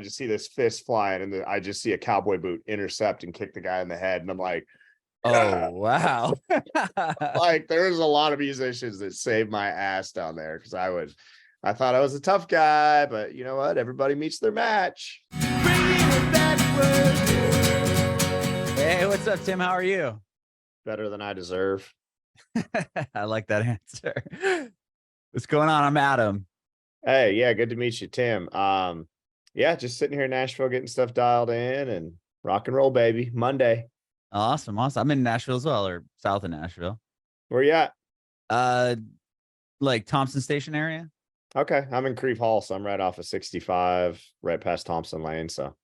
just see this fist flying, and I just see a cowboy boot intercept and kick the guy in the head, and I'm like, oh wow. like there's a lot of musicians that saved my ass down there because I thought I was a tough guy, but you know what? Everybody meets their match. Hey, what's up, Tim? How are you? Better than I deserve. I like that answer. What's going on? I'm Adam. Hey, yeah, good to meet you, Tim. Yeah, just sitting here in Nashville getting stuff dialed in and rock and roll, baby. Monday. Awesome. I'm in Nashville as well, or south of Nashville. Where you at? Like Thompson Station area. Okay, I'm in Creve Hall, so I'm right off of 65, right past Thompson Lane. So,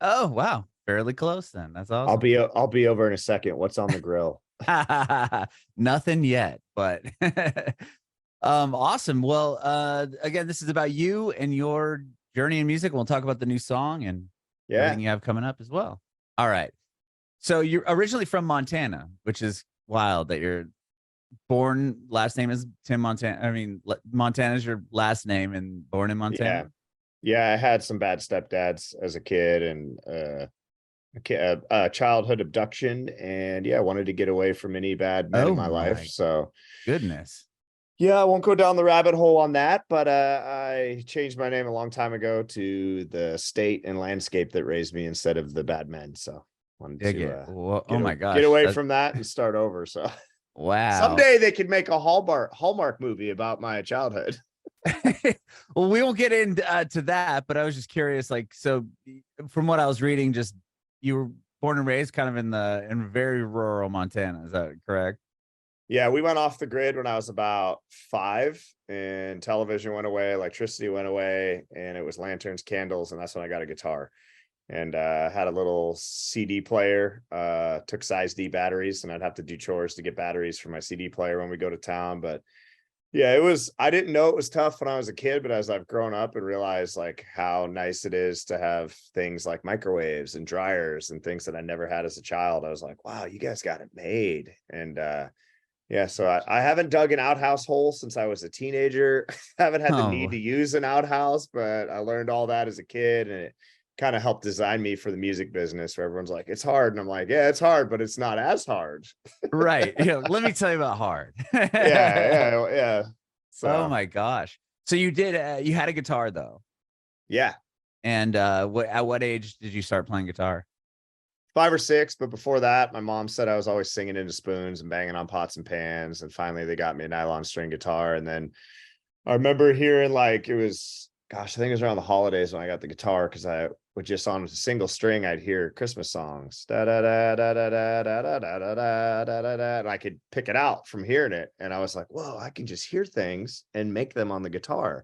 oh wow, fairly close then. That's awesome. I'll be over in a second. What's on the grill? Nothing yet, but awesome. Well, again, this is about you and your journey in music. We'll talk about the new song and everything you have coming up as well. All right. So you're originally from Montana, which is wild that you're born, last name is Tim Montana. I mean, Montana is your last name and born in Montana. Yeah. I had some bad stepdads as a kid and a childhood abduction, and I wanted to get away from any bad men in my life. So goodness. Yeah, I won't go down the rabbit hole on that, but I changed my name a long time ago to the state and landscape that raised me instead of the bad men. So wanted to oh my gosh, get away from that and start over. So wow, someday they could make a Hallmark movie about my childhood. Well, we won't get into that, but I was just curious, like, so from what I was reading, just you were born and raised kind of in very rural Montana. Is that correct? Yeah, we went off the grid when I was about 5, and television went away, electricity went away, and it was lanterns, candles, and that's when I got a guitar. And had a little CD player, took size D batteries, and I'd have to do chores to get batteries for my CD player when we go to town. But yeah, I didn't know it was tough when I was a kid, but as I've grown up and realized like how nice it is to have things like microwaves and dryers and things that I never had as a child, I was like, wow, you guys got it made. And yeah, so I haven't dug an outhouse hole since I was a teenager. I haven't had the need to use an outhouse, but I learned all that as a kid, and it kind of helped design me for the music business, where everyone's like, it's hard. And I'm like, yeah, it's hard, but it's not as hard. Right. Let me tell you about hard. Yeah. So, oh my gosh. So you had a guitar though. Yeah. And at what age did you start playing guitar? 5 or 6, but before that, my mom said I was always singing into spoons and banging on pots and pans, and finally they got me a nylon string guitar. And then I remember hearing I think it was around the holidays when I got the guitar, because I would just on a single string, I'd hear Christmas songs, da da da da da da da da da da da da da, and I could pick it out from hearing it. And I was like, whoa, I can just hear things and make them on the guitar.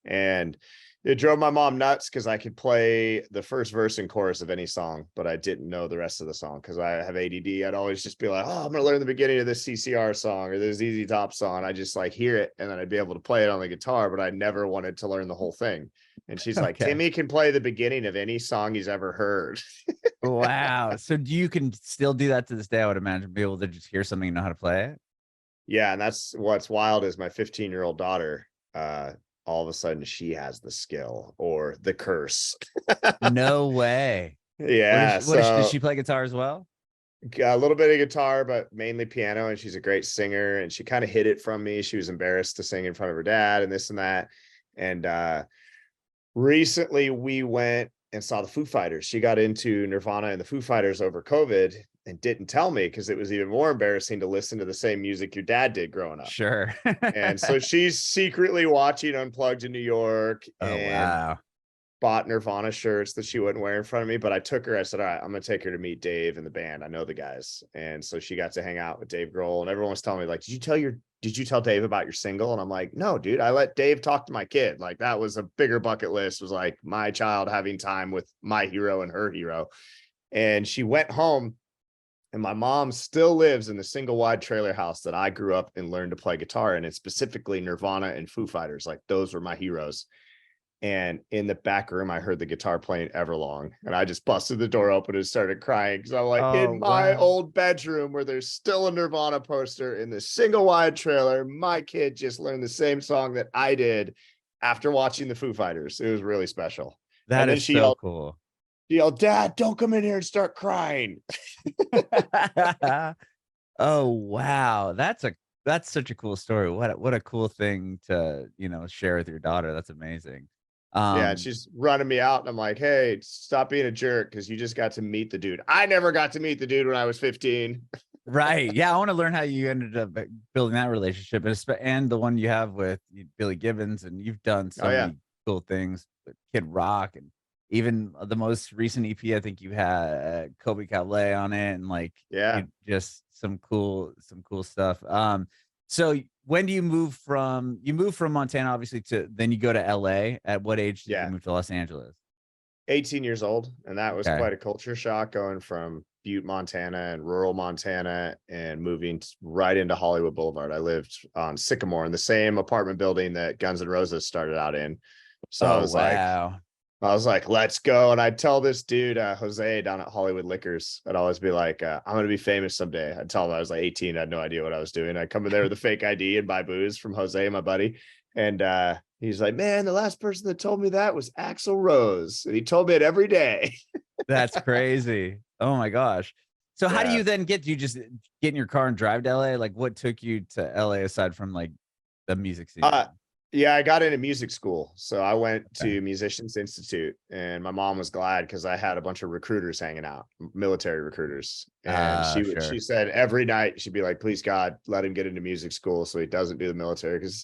And it drove my mom nuts because I could play the first verse and chorus of any song, but I didn't know the rest of the song because I have ADD. I'd always just be like, oh, I'm going to learn the beginning of this CCR song or this ZZ Top song. I just hear it, and then I'd be able to play it on the guitar, but I never wanted to learn the whole thing. And she's like, Timmy can play the beginning of any song he's ever heard. Wow. So you can still do that to this day, I would imagine, be able to just hear something and know how to play it? Yeah, and that's what's wild is my 15-year-old daughter, all of a sudden she has the skill or the curse. No way. Yeah. Does she play guitar as well? A little bit of guitar, but mainly piano. And she's a great singer, and she kind of hid it from me. She was embarrassed to sing in front of her dad and this and that. And recently we went and saw the Foo Fighters. She got into Nirvana and the Foo Fighters over COVID and didn't tell me, because it was even more embarrassing to listen to the same music your dad did growing up. Sure. And so she's secretly watching Unplugged in New York. Wow. Bought Nirvana shirts that she wouldn't wear in front of me, but I took her. I said, all right, I'm going to take her to meet Dave and the band. I know the guys. And so she got to hang out with Dave Grohl, and everyone was telling me, like, did you tell Dave about your single? And I'm like, no, dude, I let Dave talk to my kid. Like, that was a bigger bucket list, was like my child having time with my hero and her hero. And she went home, and my mom still lives in the single wide trailer house that I grew up and learned to play guitar in, and specifically Nirvana and Foo Fighters. Like, those were my heroes. And in the back room, I heard the guitar playing Everlong, and I just busted the door open and started crying, because I'm like, in my old bedroom where there's still a Nirvana poster in the single wide trailer, my kid just learned the same song that I did after watching the Foo Fighters. It was really special. That is so cool. She yelled, "Dad, don't come in here and start crying." Oh, wow. That's such a cool story. What a cool thing to, share with your daughter. That's amazing. Yeah, and she's running me out, and I'm like, "Hey, stop being a jerk, because you just got to meet the dude. I never got to meet the dude when I was 15." Right. Yeah, I want to learn how you ended up building that relationship, and the one you have with Billy Gibbons, and you've done so many cool things with Kid Rock, and even the most recent EP. I think you had Kobe Calais on it, and just some cool stuff. So when do you move from Montana, obviously, to then you go to LA? At what age did you move to Los Angeles? 18 years old, and that was quite a culture shock, going from Butte, Montana, and rural Montana, and moving right into Hollywood Boulevard. I lived on Sycamore in the same apartment building that Guns N' Roses started out in. So I was like, let's go. And I'd tell this dude, Jose, down at Hollywood Liquors, I'd always be like, I'm going to be famous someday. I'd tell him I was like 18. I had no idea what I was doing. I'd come in there with a fake ID and buy booze from Jose, my buddy. And he's like, "Man, the last person that told me that was Axl Rose. And he told me it every day." That's crazy. Oh my gosh. So how do you then do you just get in your car and drive to LA? Like, what took you to LA aside from like the music scene? Yeah, I got into music school. So I went to Musicians Institute, and my mom was glad because I had a bunch of recruiters hanging out, military recruiters. And she said every night she'd be like, "Please God, let him get into music school so he doesn't do the military." Because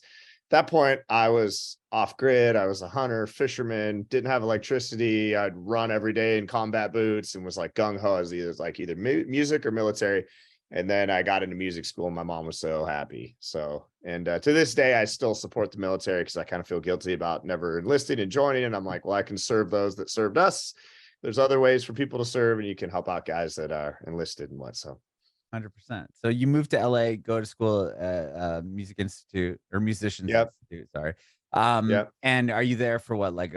at that point I was off grid. I was a hunter, fisherman, didn't have electricity. I'd run every day in combat boots and was like gung ho as either music or military. And then I got into music school, and my mom was so happy. So, and to this day, I still support the military because I kind of feel guilty about never enlisting and joining. And I'm like, well, I can serve those that served us. There's other ways for people to serve, and you can help out guys that are enlisted and what. So 100%. So you moved to LA, go to school at Music Institute or Musicians Institute. Sorry. And are you there for what, like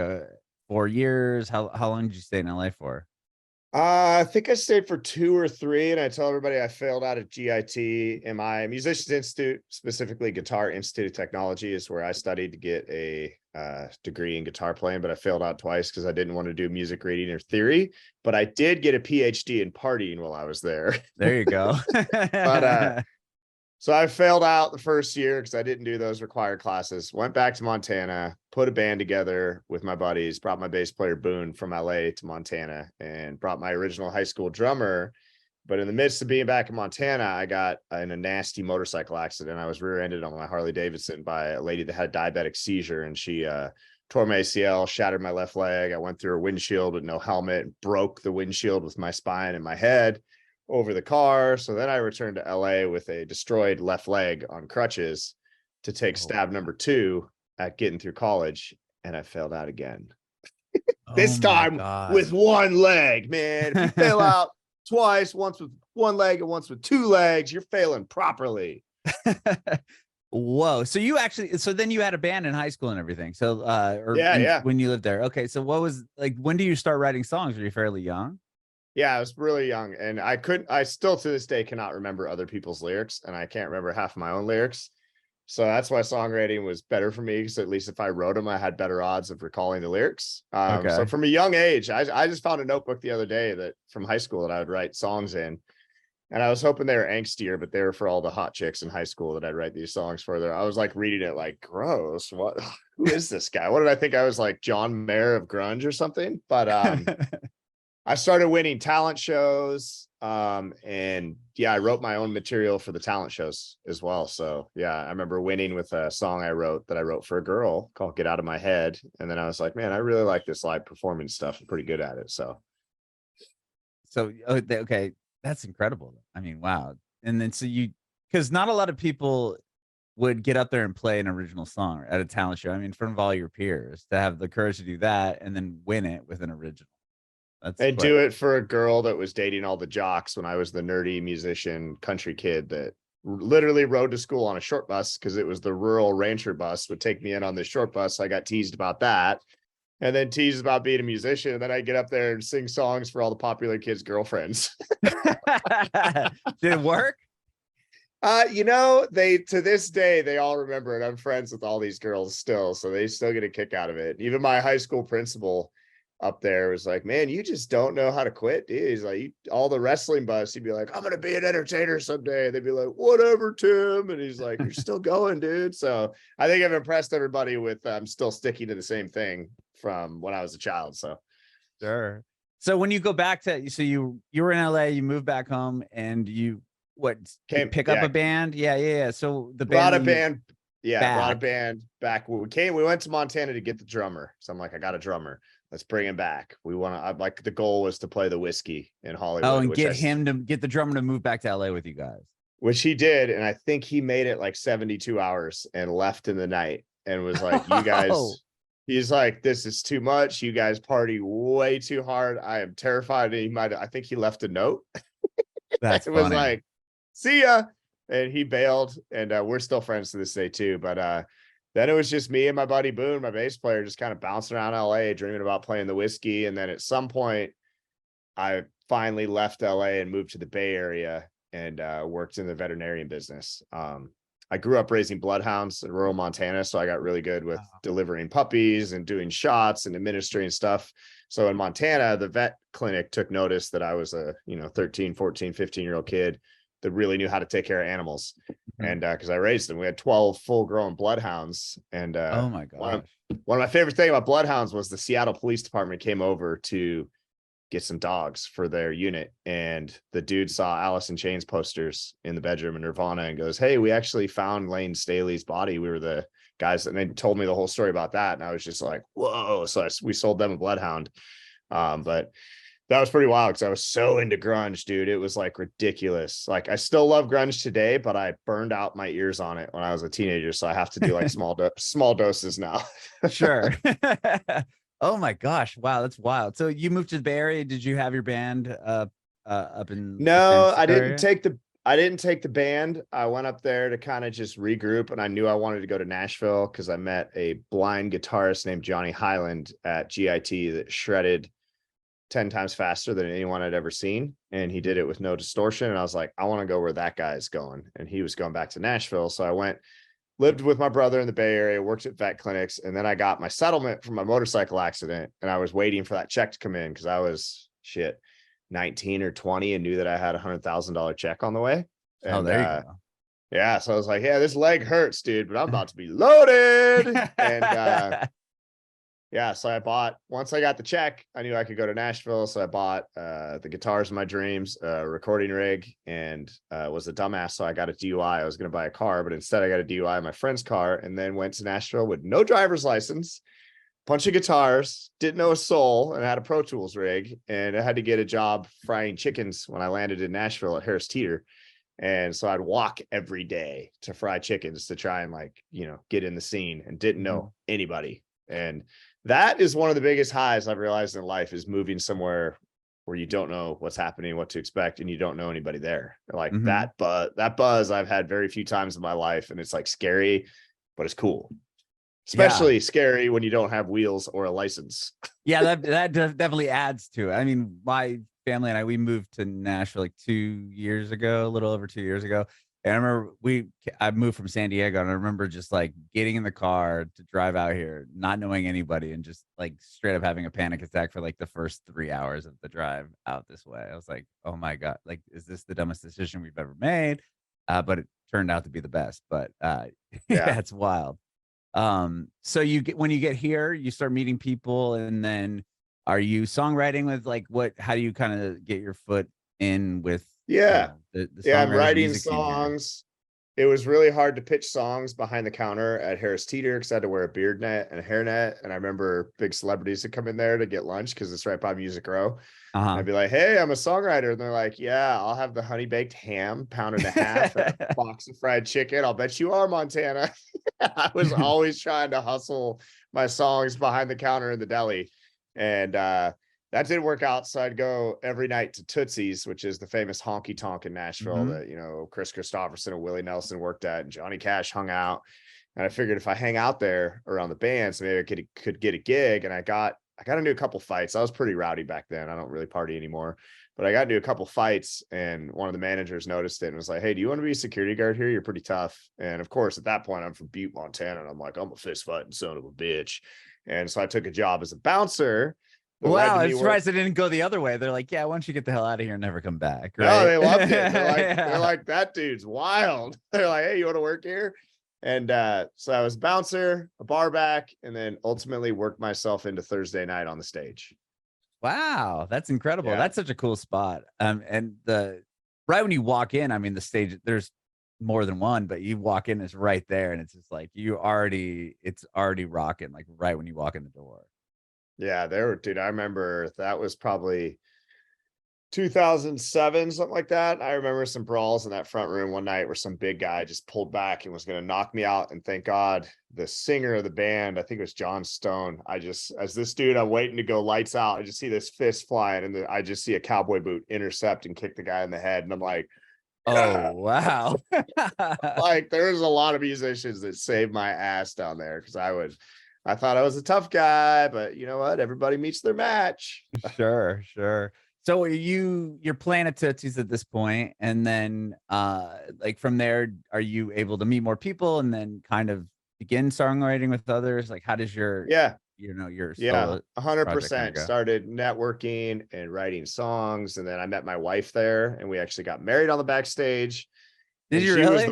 4 years? How long did you stay in LA for? I think I stayed for 2 or 3, and I tell everybody I failed out at GIT. In my Musicians Institute, specifically Guitar Institute of Technology, is where I studied to get a degree in guitar playing, but I failed out twice because I didn't want to do music reading or theory. But I did get a PhD in partying while I was there. There you go. But so I failed out the first year because I didn't do those required classes. Went back to Montana, put a band together with my buddies, brought my bass player Boone from LA to Montana, and brought my original high school drummer. But in the midst of being back in Montana, I got in a nasty motorcycle accident. I was rear-ended on my Harley Davidson by a lady that had a diabetic seizure, and she tore my ACL, shattered my left leg. I went through a windshield with no helmet, broke the windshield with my spine and my head over the car. So then I returned to LA with a destroyed left leg on crutches to take stab number 2 at getting through college, and I failed out again. This time with one leg, man. If you fail out twice, once with one leg and once with 2 legs, you're failing properly. Whoa. So then you had a band in high school and everything. So when you lived there. Okay. So what was like, when do you start writing songs? Were you fairly young? Yeah, I was really young, and I still to this day cannot remember other people's lyrics, and I can't remember half of my own lyrics. So that's why songwriting was better for me, because at least if I wrote them, I had better odds of recalling the lyrics. So from a young age, I just found a notebook the other day that from high school that I would write songs in. And I was hoping they were angstier, but they were for all the hot chicks in high school that I'd write these songs for. I was like reading it like, gross. What? Who is this guy? What did I think? I was like John Mayer of grunge or something. But I started winning talent shows. And I wrote my own material for the talent shows as well. So yeah, I remember winning with a song I wrote for a girl called Get Out of My Head. And then I was like, man, I really like this live performance stuff. I'm pretty good at it. So okay, that's incredible. I mean, wow. And then because not a lot of people would get up there and play an original song at a talent show. I mean, in front of all your peers, to have the courage to do that and then win it with an original. Do it for a girl that was dating all the jocks when I was the nerdy musician country kid that literally rode to school on a short bus, because it was the rural rancher bus would take me in on this short bus. I got teased about that, and then teased about being a musician. And then I get up there and sing songs for all the popular kids' girlfriends. Did it work? They to this day, they all remember it. I'm friends with all these girls still, so they still get a kick out of it. Even my high school principal, up there was like, man, you just don't know how to quit, dude. He's like, all the wrestling buffs, he'd be like, I'm gonna be an entertainer someday. They'd be like, whatever, Tim. And he's like, you're still going, dude. So I think I've impressed everybody with I'm still sticking to the same thing from when I was a child. So sure. So when you go back to, so you were in LA, you moved back home, and you pick up a band? Yeah. So the band brought a band. Yeah, brought a back. band back. We went to Montana to get the drummer. So I'm like, I got a drummer. Let's bring him back. We want to, like, the goal was to play the Whiskey in Hollywood. Oh, and get the drummer to move back to LA with you guys. Which he did. And I think he made it like 72 hours and left in the night and was like, you guys, he's like, this is too much. You guys party way too hard. I am terrified. And I think he left a note. That's it was like, see ya. And he bailed, and we're still friends to this day too. But then it was just me and my buddy Boone, my bass player, just kind of bouncing around LA, dreaming about playing the Whiskey. And then at some point, I finally left LA and moved to the Bay Area and worked in the veterinarian business. I grew up raising bloodhounds in rural Montana, so I got really good with delivering puppies and doing shots and administering stuff. So in Montana, the vet clinic took notice that I was a 13, 14, 15-year-old kid that really knew how to take care of animals. And because I raised them, we had 12 full-grown bloodhounds. And oh my gosh, one of my favorite things about bloodhounds was the Seattle Police Department came over to get some dogs for their unit, and the dude saw Alice in Chains posters in the bedroom in Nirvana and goes, hey, we actually found Lane Staley's body. We were the guys, and they told me the whole story about that, and I was just like, whoa. So we sold them a bloodhound. But that was pretty wild because I was so into grunge, dude. It was like ridiculous. Like, I still love grunge today, but I burned out my ears on it when I was a teenager, so I have to do like small doses now. Sure. Oh my gosh. Wow. That's wild. So you moved to the Bay Area. Did you have your band up in? No, I didn't take the band. I went up there to kind of just regroup, and I knew I wanted to go to Nashville because I met a blind guitarist named Johnny Highland at GIT that shredded 10 times faster than anyone I'd ever seen. And he did it with no distortion. And I was like, I want to go where that guy's going. And he was going back to Nashville. So I lived with my brother in the Bay Area, worked at vet clinics. And then I got my settlement from my motorcycle accident. And I was waiting for that check to come in because I was 19 or 20 and knew that I had $100,000 check on the way. And, there you go. Yeah. So I was like, yeah, this leg hurts, dude, but I'm about to be loaded. And, yeah, so once I got the check, I knew I could go to Nashville. So I bought the guitars of my dreams, recording rig, and was a dumbass. So I got a DUI. I was going to buy a car, but instead I got a DUI in my friend's car, and then went to Nashville with no driver's license, bunch of guitars, didn't know a soul, and had a Pro Tools rig. And I had to get a job frying chickens when I landed in Nashville at Harris Teeter. And so I'd walk every day to fry chickens to try and get in the scene, and didn't know anybody. And that is one of the biggest highs I've realized in life, is moving somewhere where you don't know what's happening, what to expect, and you don't know anybody there. Like that buzz I've had very few times in my life, and it's like scary, but it's cool. Especially scary when you don't have wheels or a license. Yeah, that definitely adds to it. I mean, my family and we moved to Nashville like 2 years ago, a little over 2 years ago. And I remember I moved from San Diego, and I remember just like getting in the car to drive out here, not knowing anybody, and just like straight up having a panic attack for like the first 3 hours of the drive out this way. I was like, oh my God, like, is this the dumbest decision we've ever made? But it turned out to be the best. But yeah, it's wild. So when you get here, you start meeting people, and then are you songwriting with how do you kind of get your foot in with the I'm writing songs. It was really hard to pitch songs behind the counter at Harris Teeter because I had to wear a beard net and a hair net. And I remember big celebrities would come in there to get lunch because it's right by Music Row. I'd be like, hey, I'm a songwriter. And they're like, yeah, I'll have the honey baked ham, pound and a half, and a box of fried chicken. I'll bet you are, Montana. I was always trying to hustle my songs behind the counter in the deli. And that didn't work out. So I'd go every night to Tootsie's, which is the famous honky tonk in Nashville that, Chris Christopherson and Willie Nelson worked at, and Johnny Cash hung out. And I figured if I hang out there around the bands, maybe I could get a gig. And I got into a couple fights. I was pretty rowdy back then. I don't really party anymore, but I got into a couple fights, and one of the managers noticed it and was like, hey, do you want to be a security guard here? You're pretty tough. And of course, at that point, I'm from Butte, Montana. And I'm like, I'm a fist fighting son of a bitch. And so I took a job as a bouncer Wow, I'm surprised it didn't go the other way. They're like, yeah, why don't you get the hell out of here and never come back? Right? No, they loved it. They're like, that dude's wild. They're like, hey, you want to work here? And so I was bouncer, a bar back, and then ultimately worked myself into Thursday night on the stage. Wow, that's incredible. Yeah. That's such a cool spot. And right when you walk in, I mean, the stage, there's more than one, but you walk in, it's right there, and it's just like it's already rocking, like right when you walk in the door. Yeah, dude, I remember that was probably 2007, something like that. I remember some brawls in that front room one night where some big guy just pulled back and was going to knock me out. And thank God the singer of the band, I think it was John Stone. As this dude, I'm waiting to go lights out. I just see this fist flying, and I just see a cowboy boot intercept and kick the guy in the head. And I'm like, oh, wow. Like, there's a lot of musicians that saved my ass down there, because I thought I was a tough guy, but you know what? Everybody meets their match. Sure. So you're playing at Tootsie's at this point, and then like from there, are you able to meet more people and then kind of begin songwriting with others? Like, how does your your solo 100% started networking and writing songs, and then I met my wife there, and we actually got married on the backstage. Did you really?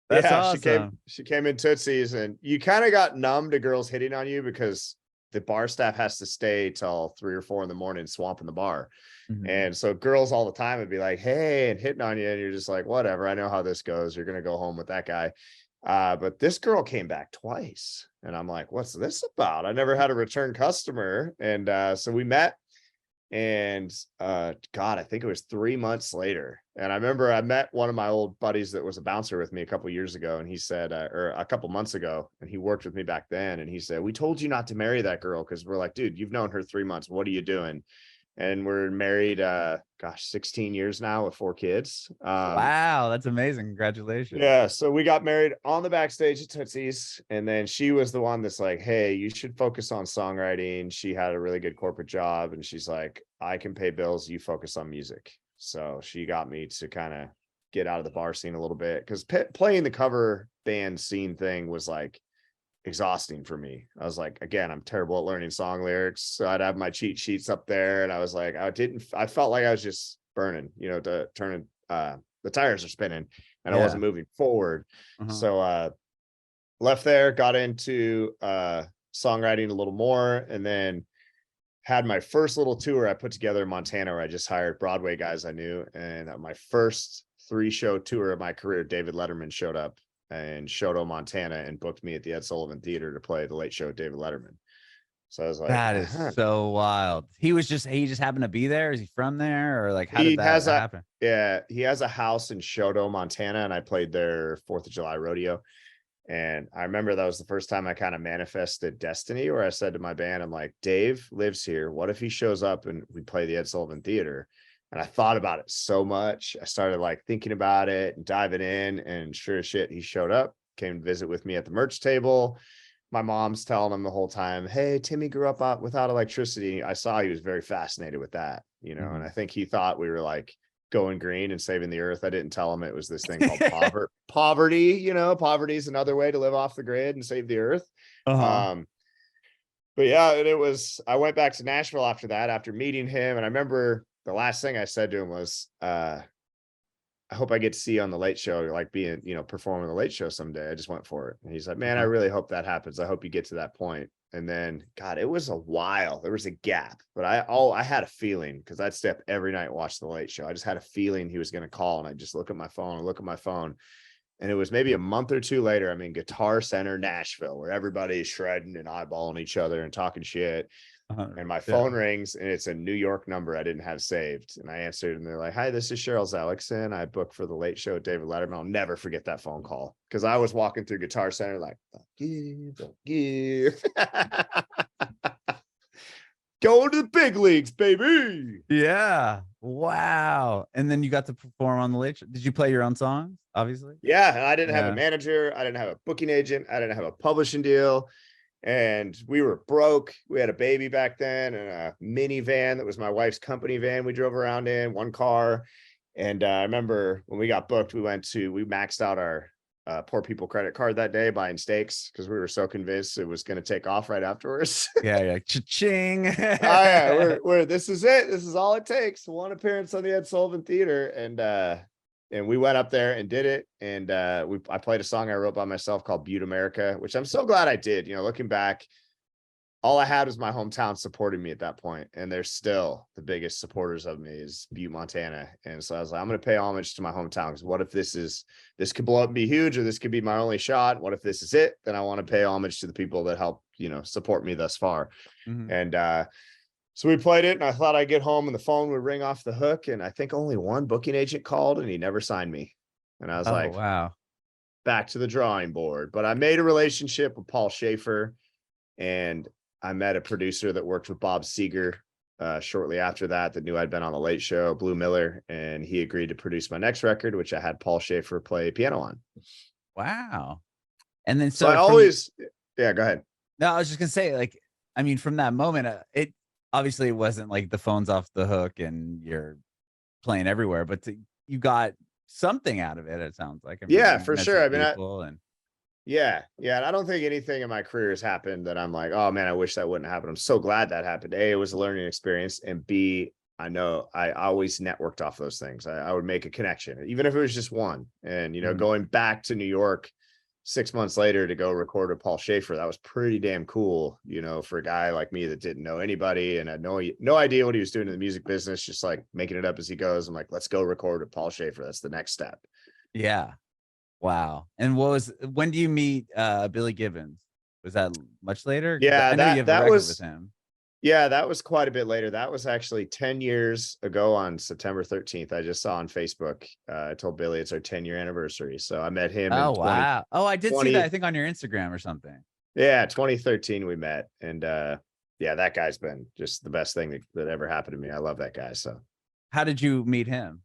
That's awesome. She came in Tootsie's, and you kind of got numb to girls hitting on you because the bar staff has to stay till 3 or 4 in the morning swamping the bar. Mm-hmm. And so girls all the time would be like, hey, and hitting on you, and you're just like, whatever, I know how this goes. You're going to go home with that guy. But this girl came back twice, and I'm like, what's this about? I never had a return customer. And so we met, and God, I think it was 3 months later. And I remember I met one of my old buddies that was a bouncer with me a couple years ago, and he said, or a couple months ago, and he worked with me back then, and he said, we told you not to marry that girl, because we're like, dude, you've known her 3 months, what are you doing? And we're married 16 years now with 4 kids. Wow, that's amazing. Congratulations. Yeah, so we got married on the backstage at Tootsie's, and then she was the one that's like, hey, you should focus on songwriting. She had a really good corporate job, and she's like, I can pay bills, you focus on music. So she got me to kind of get out of the bar scene a little bit, because playing the cover band scene thing was like exhausting for me. I was like, again, I'm terrible at learning song lyrics, so I'd have my cheat sheets up there, and I was like, I felt like I was just burning, turning the tires are spinning, and I wasn't moving forward. So left there, got into songwriting a little more, and then had my first little tour I put together in Montana, where I just hired Broadway guys I knew. And my first 3-show tour of my career, David Letterman showed up in Choteau, Montana, and booked me at the Ed Sullivan Theater to play the Late Show with David Letterman. So I was like, that is so wild. He just happened to be there. Is he from there, or like how did that happen? Yeah, he has a house in Choteau, Montana, and I played their 4th of July rodeo. And I remember that was the first time I kind of manifested destiny, where I said to my band, I'm like, Dave lives here. What if he shows up and we play the Ed Sullivan Theater? And I thought about it so much. I started like thinking about it and diving in, and sure as shit, he showed up, came to visit with me at the merch table. My mom's telling him the whole time, hey, Timmy grew up without electricity. I saw he was very fascinated with that, and I think he thought we were like going green and saving the earth. I didn't tell him it was this thing called poverty. Poverty is another way to live off the grid and save the earth. But yeah, and I went back to Nashville after that, after meeting him. And I remember the last thing I said to him was, I hope I get to see you on the Late Show, like being, performing the Late Show someday. I just went for it. And he's like, man, I really hope that happens. I hope you get to that point. And then, God, it was a while. There was a gap, but I had a feeling, because I'd stay up every night and watch the Late Show. I just had a feeling he was going to call, and I just look at my phone. And it was maybe a month or 2 later, I'm in Guitar Center, Nashville, where everybody's shredding and eyeballing each other and talking shit. And my phone rings, and it's a New York number I didn't have saved. And I answered, and they're like, hi, this is Cheryl Zalixon. I booked for the Late Show with David Letterman. I'll never forget that phone call, because I was walking through Guitar Center like, fuck you. Going to the big leagues, baby. Yeah. Wow. And then you got to perform on the Late Show. Did you play your own songs, obviously? Yeah. And I didn't have a manager. I didn't have a booking agent. I didn't have a publishing deal. And we were broke. We had a baby back then, and a minivan that was my wife's company van we drove around in, one car. And I remember when we got booked, we maxed out our poor people credit card that day buying steaks because we were so convinced it was going to take off right afterwards. Yeah. Cha-ching. Oh yeah, this is it. This is all it takes. One appearance on the Ed Sullivan Theater, and we went up there and did it. And I played a song I wrote by myself called Butte America, which I'm so glad I did. Looking back, all I had was my hometown supporting me at that point, and they're still the biggest supporters of me is Butte, Montana. And so I was like, I'm going to pay homage to my hometown, because what if this could blow up and be huge, or this could be my only shot? What if this is it? Then I want to pay homage to the people that helped, support me thus far. Mm-hmm. And so we played it, and I thought I'd get home and the phone would ring off the hook. And I think only one booking agent called, and he never signed me. And I was like, wow, back to the drawing board. But I made a relationship with Paul Schaefer, and I met a producer that worked with Bob Seger shortly after that knew I'd been on the Late Show, Blue Miller, and he agreed to produce my next record, which I had Paul Schaefer play piano on. Wow. And then so I always, yeah, go ahead. No, I was just gonna say, from that moment, it obviously wasn't like the phone's off the hook and you're playing everywhere, but you got something out of it. It sounds like. Yeah, for sure. Yeah. And I don't think anything in my career has happened that I'm like, oh man, I wish that wouldn't happen. I'm so glad that happened. A, it was a learning experience, and B, I know I always networked off those things. I would make a connection, even if it was just one. And, going back to New York 6 months later to go record with Paul Schaefer, that was pretty damn cool, for a guy like me that didn't know anybody and had no idea what he was doing in the music business, just like making it up as he goes. I'm like, let's go record with Paul Schaefer. That's the next step. Yeah. Wow. And when do you meet Billy Gibbons? Was that much later? Yeah, I know you have a record with him. Yeah, that was quite a bit later. That was actually 10 years ago on September 13th. I just saw on Facebook. I told Billy it's our 10-year anniversary. So I met him. Oh, wow. Oh, I did see that, I think, on your Instagram or something. Yeah, 2013 we met. And yeah, that guy's been just the best thing that ever happened to me. I love that guy. So how did you meet him?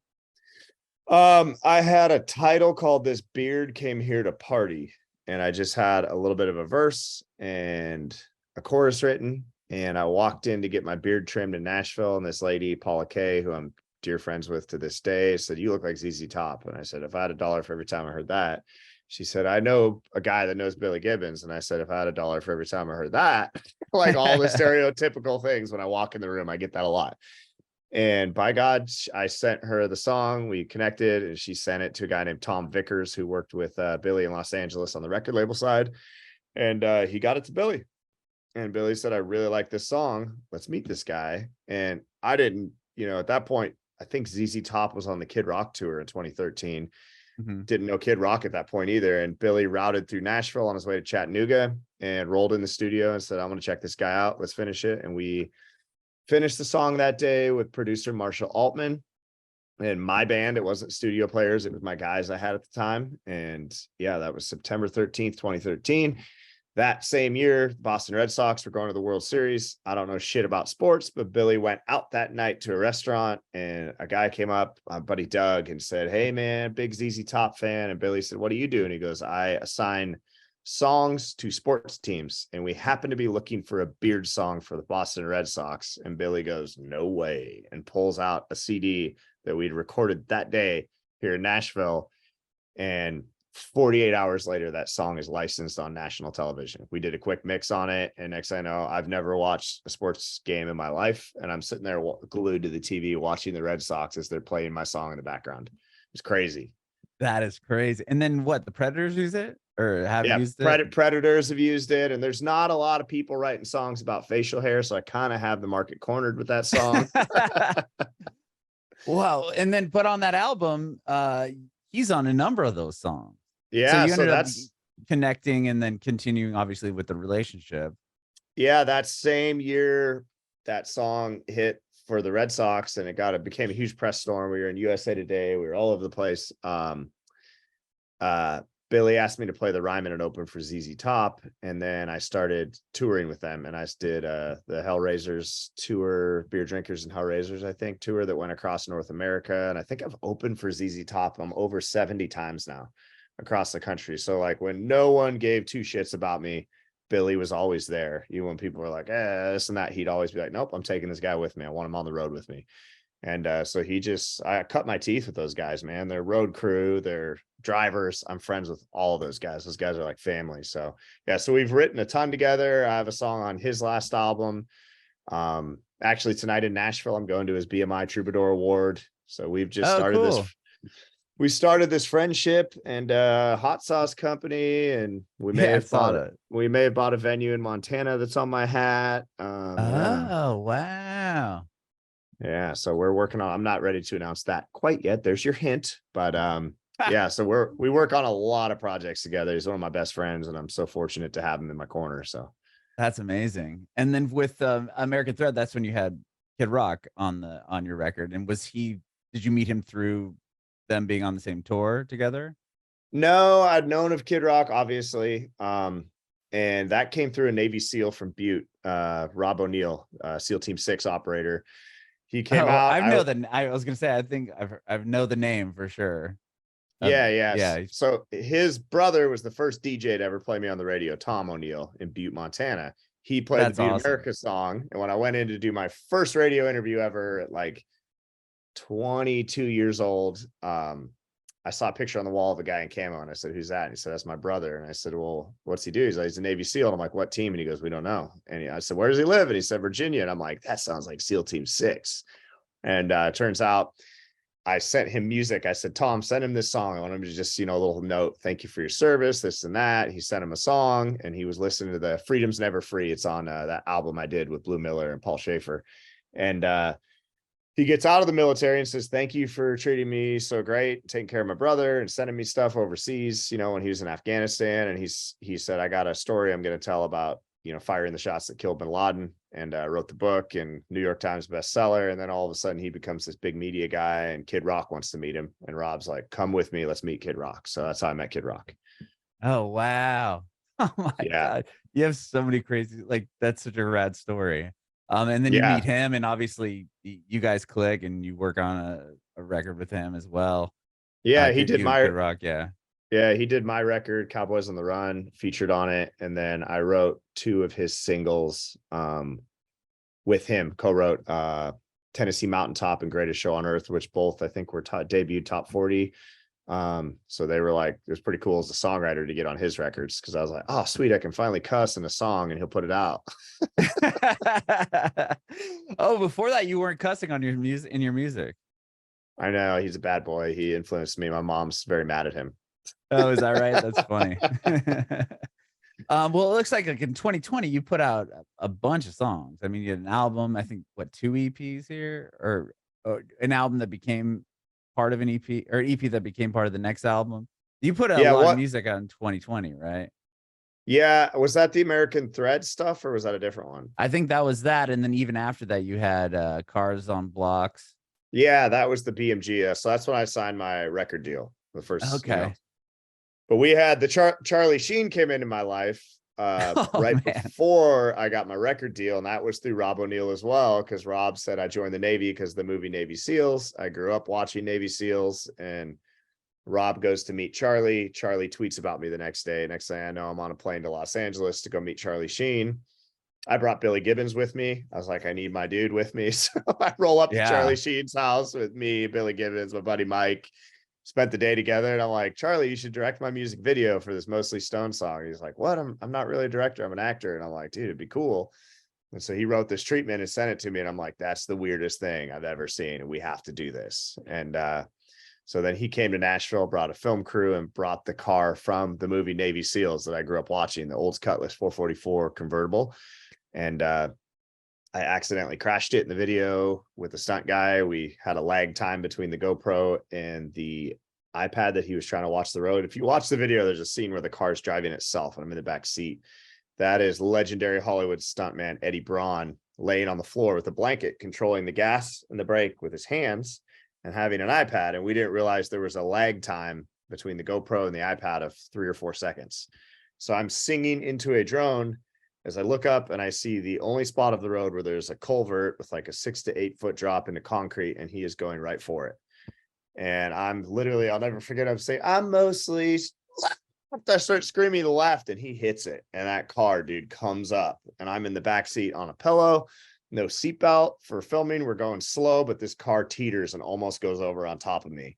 I had a title called This Beard Came Here to Party, and I just had a little bit of a verse and a chorus written, and I walked in to get my beard trimmed in Nashville, and this lady, Paula Kay, who I'm dear friends with to this day, said, "You look like ZZ Top." And I said, if I had $1 for every time I heard that. She said, "I know a guy that knows Billy Gibbons." And I said, if I had $1 for every time I heard that, like all the stereotypical things, when I walk in the room, I get that a lot. And by God, I sent her the song. We connected, and she sent it to a guy named Tom Vickers, who worked with Billy in Los Angeles on the record label side. And he got it to Billy. And Billy said, "I really like this song. Let's meet this guy." And I didn't, at that point, I think ZZ Top was on the Kid Rock tour in 2013. Mm-hmm. Didn't know Kid Rock at that point either. And Billy routed through Nashville on his way to Chattanooga and rolled in the studio and said, "I'm going to check this guy out. Let's finish it." And we finished the song that day with producer Marshall Altman and my band. It wasn't studio players. It was my guys I had at the time. And yeah, that was September 13th, 2013. That same year, the Boston Red Sox were going to the World Series. I don't know shit about sports, but Billy went out that night to a restaurant, and a guy came up, my buddy Doug, and said, "Hey man, big ZZ Top fan." And Billy said, "What do you do?" And he goes, "I assign songs to sports teams, and we happen to be looking for a beard song for the Boston Red Sox." And Billy goes, "No way," and pulls out a CD that we'd recorded that day here in Nashville. And 48 hours later, that song is licensed on national television. We did a quick mix on it, and next thing I know, I've never watched a sports game in my life, and I'm sitting there glued to the TV watching the Red Sox as they're playing my song in the background. It's crazy. That is crazy. And then what, the Predators use it? Or have used it? Predators have used it, and there's not a lot of people writing songs about facial hair, so I kind of have the market cornered with that song. Wow. And then put on that album, he's on a number of those songs. Yeah, so that's connecting and then continuing, obviously, with the relationship. Yeah, that same year, that song hit for the Red Sox, and it became a huge press storm. We were in USA Today. We were all over the place. Billy asked me to play the Ryman and open for ZZ Top, and then I started touring with them, and I did the Hellraisers tour, Beer Drinkers and Hellraisers, I think, tour that went across North America. And I think I've opened for ZZ Top over 70 times now across the country. So like when no one gave two shits about me, Billy was always there. Even when people were like, this and that, he'd always be like, "Nope, I'm taking this guy with me. I want him on the road with me." And so I cut my teeth with those guys, man. They're road crew, they're drivers. I'm friends with all of those guys. Those guys are like family. So yeah, so we've written a ton together. I have a song on his last album. Actually tonight in Nashville, I'm going to his BMI Troubadour Award. So we've just started cool. We started this friendship and hot sauce company, and we may have bought a venue in Montana that's on my hat. Oh, wow. Yeah, so we're working on, I'm not ready to announce that quite yet. There's your hint, but yeah, so we work on a lot of projects together. He's one of my best friends, and I'm so fortunate to have him in my corner. So that's amazing. And then with American Thread, that's when you had Kid Rock on your record. And did you meet him through them being on the same tour together? No, I'd known of Kid Rock, obviously. And that came through a Navy SEAL from Butte, Rob O'Neill, SEAL Team 6 operator. He came out. I was gonna say, I think I know the name for sure. Yeah. So his brother was the first DJ to ever play me on the radio, Tom O'Neill in Butte, Montana. He played the Butte America song. And when I went in to do my first radio interview ever at like 22 years old, I saw a picture on the wall of a guy in camo, and I said, "Who's that?" And he said, "That's my brother." And I said, "Well, what's he do?" He's like, "He's a Navy SEAL." And I'm like, "What team?" And he goes, "We don't know." And I said, "Where does he live?" And he said, "Virginia." And I'm like, "That sounds like SEAL Team 6. And it turns out I sent him music. I said, "Tom, send him this song. I want him to just, a little note. Thank you for your service, this and that." He sent him a song, and he was listening to the Freedom's Never Free. It's on that album I did with Blue Miller and Paul Schaefer. And he gets out of the military and says, "Thank you for treating me so great, taking care of my brother and sending me stuff overseas, when he was in Afghanistan." And he said, "I got a story I'm going to tell about, firing the shots that killed bin Laden." And wrote the book, and New York Times bestseller. And then all of a sudden he becomes this big media guy, and Kid Rock wants to meet him. And Rob's like, "Come with me. Let's meet Kid Rock." So that's how I met Kid Rock. Oh, wow. Oh my God. You have so many crazy, that's such a rad story. And then you meet him, and obviously you guys click, and you work on a record with him as well. Yeah, he did my Kid Rock. Yeah, he did my record, Cowboys on the Run, featured on it, and then I wrote 2 of his singles with him. Co-wrote Tennessee Mountaintop and Greatest Show on Earth, which both I think were debuted top 40. So they were like, it was pretty cool as a songwriter to get on his records, because I was like, "Oh, sweet, I can finally cuss in a song and he'll put it out." Oh, before that you weren't cussing on your music. I know, he's a bad boy. He influenced me. My mom's very mad at him. Oh, is that right? That's funny. Well, it looks like in 2020 you put out a bunch of songs. I mean, you had an album, I think, 2 EPs here, or an album that became part of an EP, or EP that became part of the next album. You put a lot of music out in 2020, right? Yeah. Was that the American Thread stuff, or was that a different one? I think that was that. And then even after that, you had Cars on Blocks. Yeah, that was the BMG. So that's when I signed my record deal. The first. Okay. But we had the Charlie Sheen came into my life before I got my record deal, and that was through Rob O'Neill as well, because Rob said I joined the Navy because the movie Navy SEALs. I grew up watching Navy SEALs, and Rob goes to meet Charlie. Charlie tweets about me the next day. Next thing I know, I'm on a plane to Los Angeles to go meet Charlie Sheen. I brought Billy Gibbons with me. I was like, I need my dude with me. So I roll up to Charlie Sheen's house with me, Billy Gibbons, my buddy Mike. Spent the day together, and I'm like, "Charlie, you should direct my music video for this Mostly Stone song." He's like, "What? I'm not really a director. I'm an actor." And I'm like, "Dude, it'd be cool." And so he wrote this treatment and sent it to me, and I'm like, "That's the weirdest thing I've ever seen, and we have to do this." And so then he came to Nashville, brought a film crew, and brought the car from the movie Navy SEALs that I grew up watching, the Olds Cutlass 444 convertible. And I accidentally crashed it in the video with a stunt guy. We had a lag time between the GoPro and the iPad that he was trying to watch the road. If you watch the video, there's a scene where the car's driving itself and I'm in the back seat. That is legendary Hollywood stuntman Eddie Braun laying on the floor with a blanket, controlling the gas and the brake with his hands and having an iPad. And we didn't realize there was a lag time between the GoPro and the iPad of 3 or 4 seconds. So I'm singing into a drone as I look up, and I see the only spot of the road where there's a culvert with like a 6 to 8 foot drop into concrete, and he is going right for it. And I'm literally, I'll never forget, I'm saying, "I'm mostly left." I start screaming left, and he hits it. And that car, dude, comes up, and I'm in the back seat on a pillow. no seatbelt for filming. We're going slow, but this car teeters and almost goes over on top of me.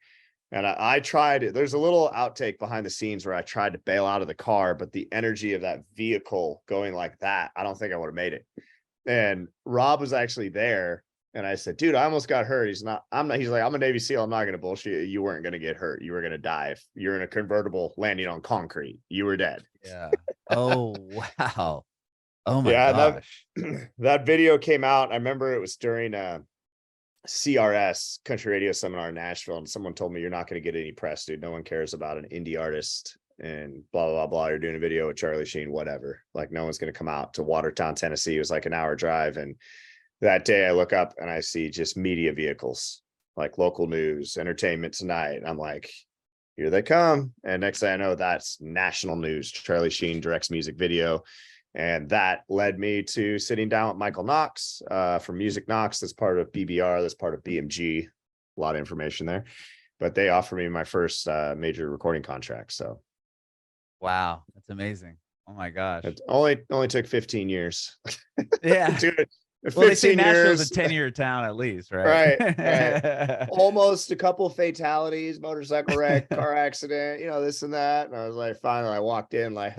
And I tried, there's a little outtake behind the scenes where I tried to bail out of the car, but the energy of that vehicle going like that, I don't think I would have made it. And Rob was actually there. And I said, dude, I almost got hurt. He's like, I'm a Navy SEAL. I'm not going to bullshit you. You weren't going to get hurt. You were going to die. If you're in a convertible landing on concrete, you were dead. Yeah. Oh, wow. Oh my gosh. That video came out. I remember it was during CRS, country radio seminar in Nashville, and someone told me, you're not going to get any press, dude. No one cares about an indie artist and blah blah blah. You're doing a video with Charlie Sheen, whatever. Like, no one's going to come out to Watertown, Tennessee. It was like an hour drive. And that day I look up and I see just media vehicles, like local news, Entertainment Tonight. I'm like, here they come. And next thing I know, that's national news. Charlie Sheen directs music video. And that led me to sitting down with Michael Knox from Music Knox. That's part of BBR. That's part of BMG. A lot of information there. But they offered me my first major recording contract. So, wow, that's amazing. Oh my gosh. It only took 15 years. Yeah. Well, they say Nashville's a 10-year town at least, right? Right. Almost a couple of fatalities, motorcycle wreck, car accident, this and that. And I was like, finally, I walked in like,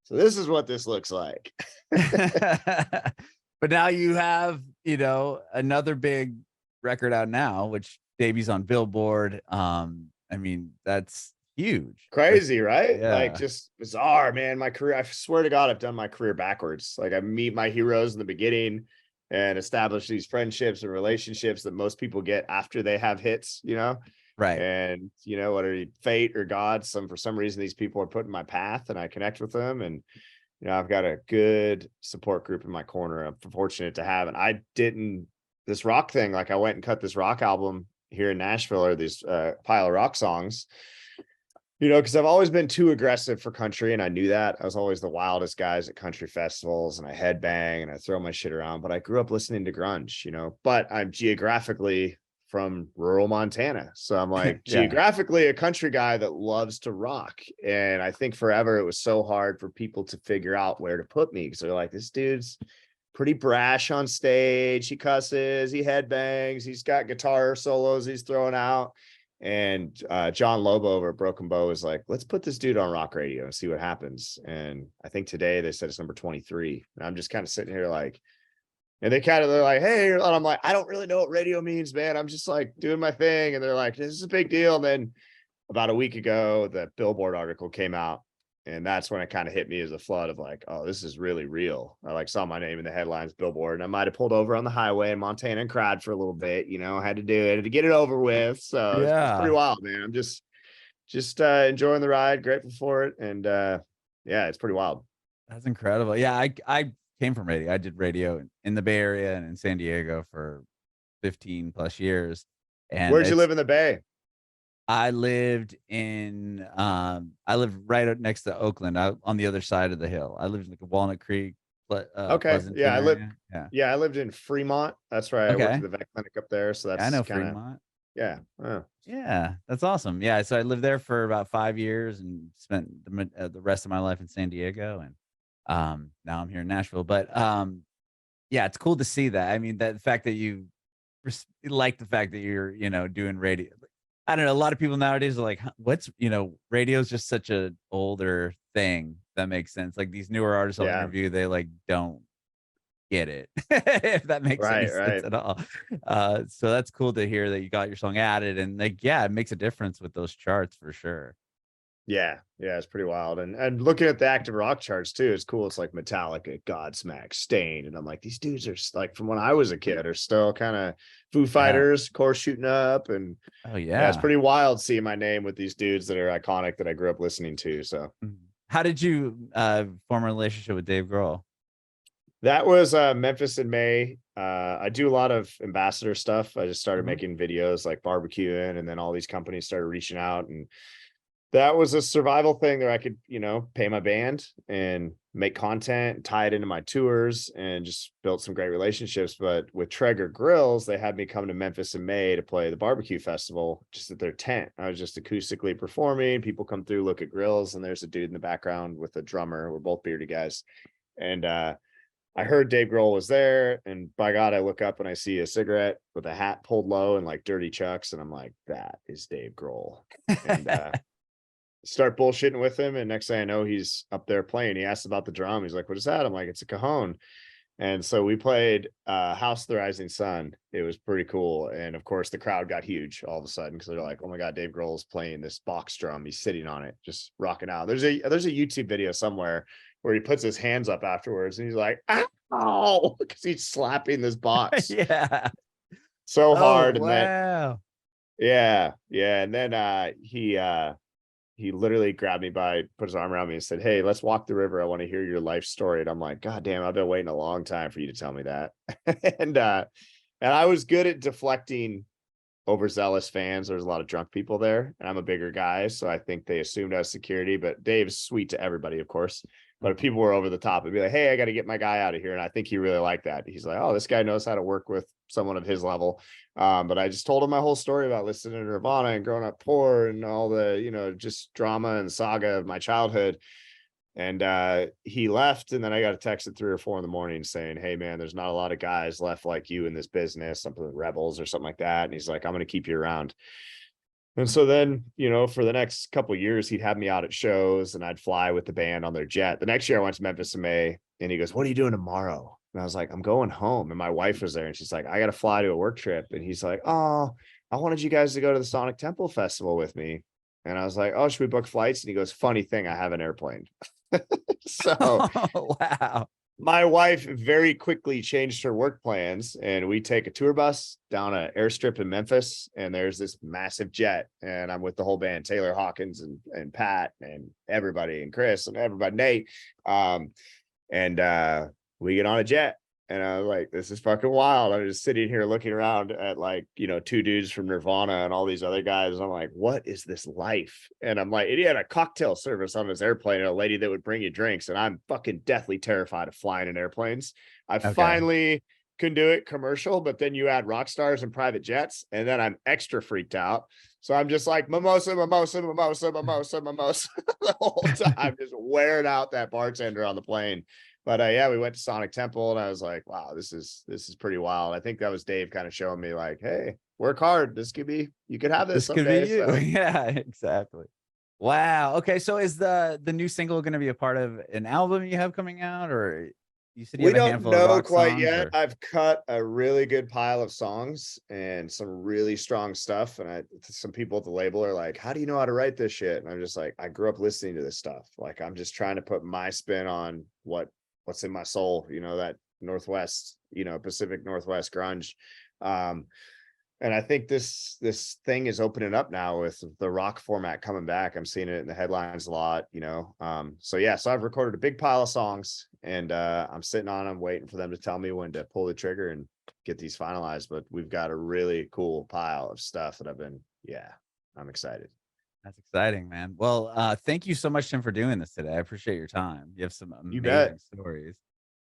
so this is what this looks like. But now you have, another big record out now, which debuts on Billboard. I mean, that's huge. Crazy, right? Yeah. Like, just bizarre, man. My career, I swear to God, I've done my career backwards. Like, I meet my heroes in the beginning and establish these friendships and relationships that most people get after they have hits, Right. And whether fate or God, for some reason these people are put in my path and I connect with them. And I've got a good support group in my corner. I'm fortunate to have. And this rock thing, like, I went and cut this rock album here in Nashville, or these pile of rock songs, because I've always been too aggressive for country, and I knew that. I was always the wildest guys at country festivals, and I headbang and I throw my shit around, but I grew up listening to grunge, but I'm geographically from rural Montana. So I'm like, geographically a country guy that loves to rock. And I think forever it was so hard for people to figure out where to put me, because they're like, this dude's pretty brash on stage. He cusses, he headbangs, he's got guitar solos he's throwing out. And John Lobo over at Broken Bow is like, let's put this dude on rock radio and see what happens. And I think today they said it's number 23. And I'm just kind of sitting here like, and they're like, hey, and I'm like, I don't really know what radio means, man. I'm just like doing my thing. And they're like, this is a big deal. And then about a week ago, the Billboard article came out. And that's when it kind of hit me as a flood of like, oh, this is really real. I saw my name in the headlines, Billboard, and I might have pulled over on the highway in Montana and cried for a little bit, had to do it to get it over with. So it's pretty wild, man. I'm just enjoying the ride, grateful for it. And it's pretty wild. That's incredible. Yeah. I came from radio. I did radio in the Bay Area and in San Diego for 15 plus years. And where'd you live in the Bay? I lived right up next to Oakland, on the other side of the hill. I lived in Walnut Creek. Okay. Yeah, I lived in Fremont. That's right. I worked at the vet clinic up there. So that's I know Fremont. Yeah. Oh. Yeah, that's awesome. Yeah. So I lived there for about 5 years and spent the rest of my life in San Diego. And now I'm here in Nashville. But yeah, it's cool to see that. I mean, the fact that you like the fact that you're, doing radio. I don't know. A lot of people nowadays are like, what's, radio is just such an older thing. That makes sense. Like these newer artists I'll interview, they like don't get it, if that makes any sense at all. So that's cool to hear that you got your song added, and like, it makes a difference with those charts for sure. Yeah, it's pretty wild. And looking at the active rock charts too, it's cool. It's like Metallica, Godsmack, Stain, and I'm like, these dudes are like, from when I was a kid, are still kind of Foo Fighters, Course Shooting Up, and it's pretty wild seeing my name with these dudes that are iconic that I grew up listening to. So, how did you form a relationship with Dave Grohl? That was Memphis in May. I do a lot of ambassador stuff. I just started making videos like barbecuing, and then all these companies started reaching out, and that was a survival thing that I could, pay my band and make content, tie it into my tours, and just built some great relationships. But with Traeger Grills, they had me come to Memphis in May to play the barbecue festival just at their tent. I was just acoustically performing. People come through, look at grills, and there's a dude in the background with a drummer. We're both bearded guys. And I heard Dave Grohl was there, and by God, I look up and I see a cigarette with a hat pulled low and like dirty chucks, and I'm like, that is Dave Grohl. And start bullshitting with him, and next thing I know, he's up there playing. He asked about the drum. He's like, what is that? I'm like, it's a cajon. And so we played House of the Rising Sun. It was pretty cool. And of course, the crowd got huge all of a sudden because they're like, oh my God, Dave Grohl is playing this box drum. He's sitting on it, just rocking out. There's a YouTube video somewhere where he puts his hands up afterwards and he's like, ow, because he's slapping this box. Yeah. So hard. Wow. And then he literally grabbed me put his arm around me and said, hey, let's walk the river. I want to hear your life story. And I'm like, God damn, I've been waiting a long time for you to tell me that. and I was good at deflecting overzealous fans. There's a lot of drunk people there, and I'm a bigger guy. So I think they assumed I was security, but Dave's sweet to everybody, of course. But if people were over the top, it'd be like, hey, I got to get my guy out of here. And I think he really liked that. He's like, oh, this guy knows how to work with someone of his level. But I just told him my whole story about listening to Nirvana and growing up poor and all the, just drama and saga of my childhood. And he left. And then I got a text at 3 or 4 in the morning saying, hey, man, there's not a lot of guys left like you in this business, something with Rebels or something like that. And he's like, I'm going to keep you around. And so then, for the next couple of years, he'd have me out at shows and I'd fly with the band on their jet. The next year I went to Memphis in May, and he goes, what are you doing tomorrow? And I was like, I'm going home. And my wife was there, and she's like, I got to fly to a work trip. And he's like, oh, I wanted you guys to go to the Sonic Temple Festival with me. And I was like, oh, should we book flights? And he goes, funny thing, I have an airplane. So wow. My wife very quickly changed her work plans, and we take a tour bus down an airstrip in Memphis, and there's this massive jet, and I'm with the whole band, Taylor Hawkins and Pat and everybody, and Chris and everybody, Nate. We get on a jet, and I was like, this is fucking wild. I'm just sitting here looking around at 2 dudes from Nirvana and all these other guys. And I'm like, what is this life? And I'm like, he had a cocktail service on his airplane and a lady that would bring you drinks. And I'm fucking deathly terrified of flying in airplanes. I finally can do it commercial, but then you add rock stars and private jets, and then I'm extra freaked out. So I'm just like mimosa, mimosa, mimosa, mimosa, mimosa the whole time, just wearing out that bartender on the plane. But we went to Sonic Temple, and I was like, wow, this is pretty wild. I think that was Dave kind of showing me like, hey, work hard. This could be, you could have this someday. Could be you. So. Yeah, exactly. Wow. Okay. So is the new single going to be a part of an album you have coming out, or you said you have a handful of rock songs? We don't know quite yet. I've cut a really good pile of songs and some really strong stuff. And some people at the label are like, how do you know how to write this shit? And I'm just like, I grew up listening to this stuff. Like, I'm just trying to put my spin on what's in my soul, that Northwest, Pacific Northwest grunge. And I think this thing is opening up now with the rock format coming back. I'm seeing it in the headlines a lot, So I've recorded a big pile of songs, and I'm sitting on them waiting for them to tell me when to pull the trigger and get these finalized. But we've got a really cool pile of stuff that I'm excited. That's exciting, man. Well, thank you so much, Tim, for doing this today. I appreciate your time. You have some amazing stories.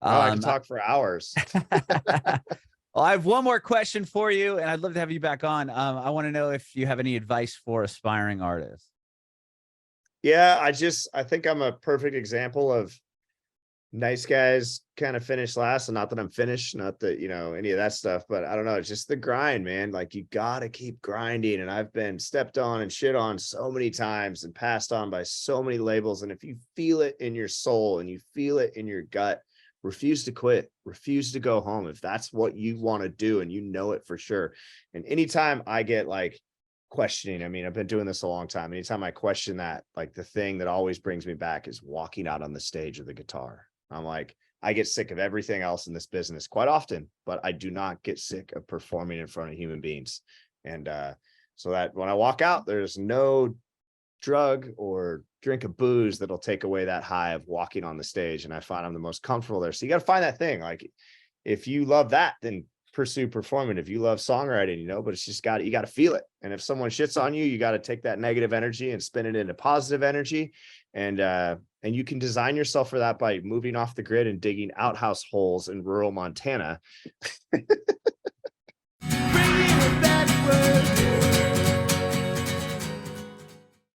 I can talk for hours. Well, I have one more question for you, and I'd love to have you back on. I want to know if you have any advice for aspiring artists. Yeah, I think I'm a perfect example of nice guys kind of finish last. And not that I'm finished, not that, any of that stuff, but I don't know. It's just the grind, man. Like, you got to keep grinding. And I've been stepped on and shit on so many times and passed on by so many labels. And if you feel it in your soul and you feel it in your gut, refuse to quit, refuse to go home. If that's what you want to do and it for sure. And anytime I get questioning, I've been doing this a long time. Anytime I question that, the thing that always brings me back is walking out on the stage with the guitar. I'm like, I get sick of everything else in this business quite often, but I do not get sick of performing in front of human beings. And so that when I walk out, there's no drug or drink of booze that'll take away that high of walking on the stage. And I find I'm the most comfortable there. So you got to find that thing. Like, if you love that, then pursue performing. If you love songwriting, but it's just you got to feel it. And if someone shits on you, you got to take that negative energy and spin it into positive energy. And you can design yourself for that by moving off the grid and digging outhouse holes in rural Montana. Bringing it backward.